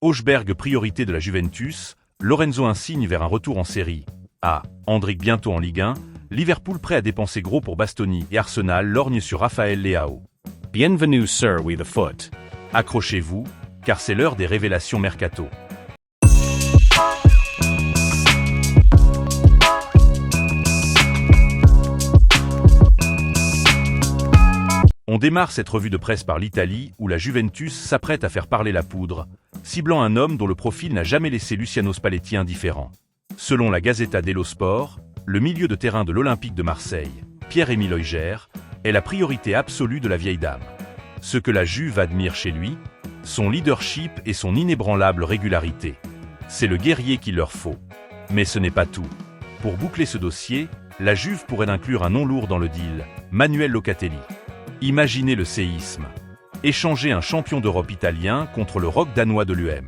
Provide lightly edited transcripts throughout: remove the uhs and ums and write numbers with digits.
Augsberg priorité de la Juventus, Lorenzo Insigne vers un retour en série A, Endrick bientôt en Ligue 1, Liverpool prêt à dépenser gros pour Bastoni et Arsenal lorgne sur Rafael Leao. Bienvenue sur We the Foot. Accrochez-vous, car c'est l'heure des révélations mercato. On démarre cette revue de presse par l'Italie, où la Juventus s'apprête à faire parler la poudre, ciblant un homme dont le profil n'a jamais laissé Luciano Spalletti indifférent. Selon la Gazzetta dello Sport, le milieu de terrain de l'Olympique de Marseille, Pierre-Emile Heuger, est la priorité absolue de la vieille dame. Ce que la Juve admire chez lui, son leadership et son inébranlable régularité. C'est le guerrier qu'il leur faut. Mais ce n'est pas tout. Pour boucler ce dossier, la Juve pourrait inclure un nom lourd dans le deal, Manuel Locatelli. Imaginez le séisme. Échanger un champion d'Europe italien contre le roc danois de l'UM.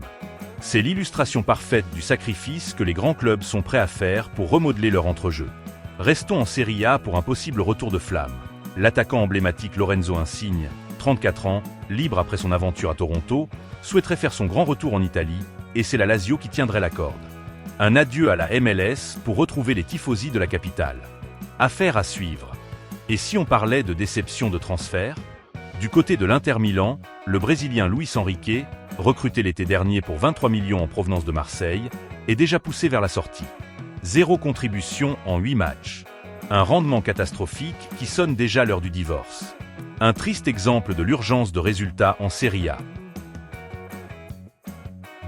C'est l'illustration parfaite du sacrifice que les grands clubs sont prêts à faire pour remodeler leur entrejeu. Restons en Serie A pour un possible retour de flamme. L'attaquant emblématique Lorenzo Insigne, 34 ans, libre après son aventure à Toronto, souhaiterait faire son grand retour en Italie, et c'est la Lazio qui tiendrait la corde. Un adieu à la MLS pour retrouver les tifosi de la capitale. Affaire à suivre. Et si on parlait de déception de transfert? Du côté de l'Inter Milan, le Brésilien Luis Enrique, recruté l'été dernier pour 23 millions en provenance de Marseille, est déjà poussé vers la sortie. 0 contribution en 8 matchs. Un rendement catastrophique qui sonne déjà l'heure du divorce. Un triste exemple de l'urgence de résultats en Serie A.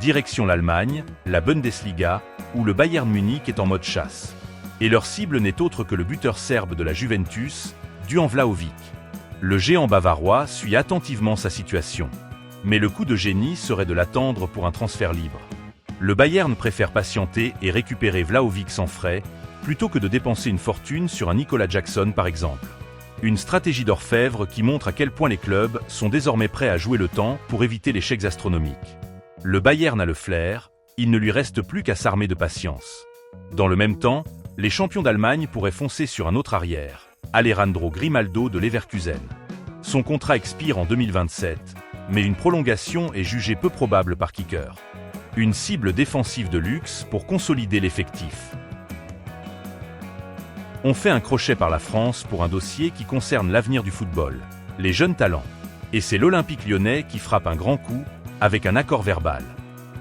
Direction l'Allemagne, la Bundesliga, où le Bayern Munich est en mode chasse. Et leur cible n'est autre que le buteur serbe de la Juventus, Dusan Vlahovic. Le géant bavarois suit attentivement sa situation. Mais le coup de génie serait de l'attendre pour un transfert libre. Le Bayern préfère patienter et récupérer Vlahovic sans frais, plutôt que de dépenser une fortune sur un Nicolas Jackson par exemple. Une stratégie d'orfèvre qui montre à quel point les clubs sont désormais prêts à jouer le temps pour éviter les chèques astronomiques. Le Bayern a le flair, il ne lui reste plus qu'à s'armer de patience. Dans le même temps, les champions d'Allemagne pourraient foncer sur un autre arrière, Alejandro Grimaldo de Leverkusen. Son contrat expire en 2027, mais une prolongation est jugée peu probable par Kicker. Une cible défensive de luxe pour consolider l'effectif. On fait un crochet par la France pour un dossier qui concerne l'avenir du football, les jeunes talents. Et c'est l'Olympique lyonnais qui frappe un grand coup, avec un accord verbal.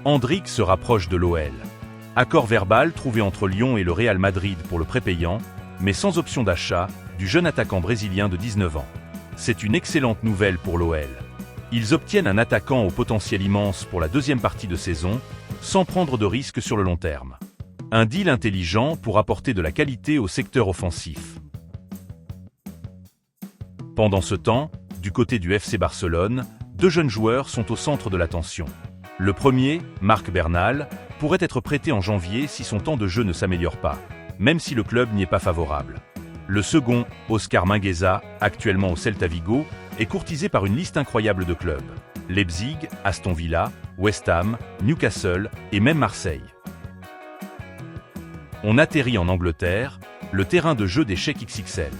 Endrick se rapproche de l'OL. Accord verbal trouvé entre Lyon et le Real Madrid pour le prépayant, mais sans option d'achat, du jeune attaquant brésilien de 19 ans. C'est une excellente nouvelle pour l'OL. Ils obtiennent un attaquant au potentiel immense pour la deuxième partie de saison, sans prendre de risques sur le long terme. Un deal intelligent pour apporter de la qualité au secteur offensif. Pendant ce temps, du côté du FC Barcelone, 2 jeunes joueurs sont au centre de l'attention. Le premier, Marc Bernal, pourrait être prêté en janvier si son temps de jeu ne s'améliore pas, même si le club n'y est pas favorable. Le second, Oscar Mingueza, actuellement au Celta Vigo, est courtisé par une liste incroyable de clubs. Leipzig, Aston Villa, West Ham, Newcastle et même Marseille. On atterrit en Angleterre, le terrain de jeu des chèques XXL.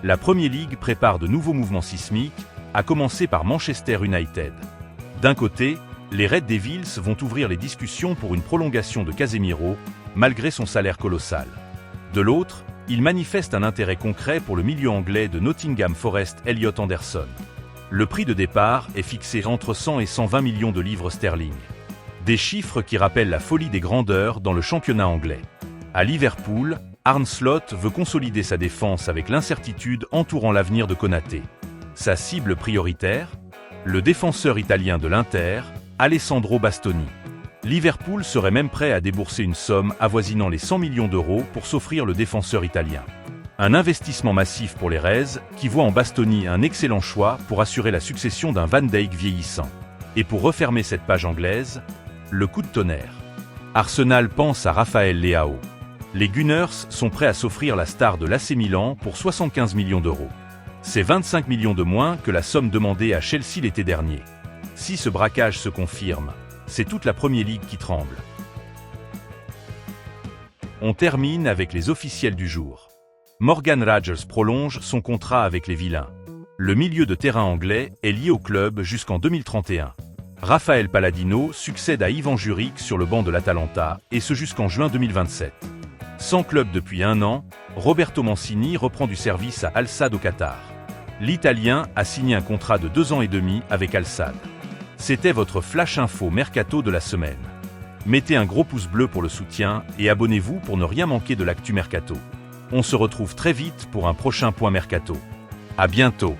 La Premier League prépare de nouveaux mouvements sismiques, à commencer par Manchester United. D'un côté, les Red Devils vont ouvrir les discussions pour une prolongation de Casemiro, malgré son salaire colossal. De l'autre, ils manifestent un intérêt concret pour le milieu anglais de Nottingham Forest Elliot Anderson. Le prix de départ est fixé entre 100 et 120 millions de livres sterling. Des chiffres qui rappellent la folie des grandeurs dans le championnat anglais. À Liverpool, Arne Slot veut consolider sa défense avec l'incertitude entourant l'avenir de Konaté. Sa cible prioritaire? Le défenseur italien de l'Inter, Alessandro Bastoni. Liverpool serait même prêt à débourser une somme avoisinant les 100 millions d'euros pour s'offrir le défenseur italien. Un investissement massif pour les Reds, qui voit en Bastoni un excellent choix pour assurer la succession d'un Van Dijk vieillissant. Et pour refermer cette page anglaise, le coup de tonnerre. Arsenal pense à Rafael Leao. Les Gunners sont prêts à s'offrir la star de l'AC Milan pour 75 millions d'euros. C'est 25 millions de moins que la somme demandée à Chelsea l'été dernier. Si ce braquage se confirme, c'est toute la Premier League qui tremble. On termine avec les officiels du jour. Morgan Rogers prolonge son contrat avec les Vilains. Le milieu de terrain anglais est lié au club jusqu'en 2031. Raphaël Palladino succède à Ivan Juric sur le banc de l'Atalanta, et ce jusqu'en juin 2027. Sans club depuis 1 an, Roberto Mancini reprend du service à Al Sadd au Qatar. L'Italien a signé un contrat de 2 ans et demi avec Al Sadd. C'était votre Flash Info Mercato de la semaine. Mettez un gros pouce bleu pour le soutien et abonnez-vous pour ne rien manquer de l'actu Mercato. On se retrouve très vite pour un prochain point Mercato. À bientôt.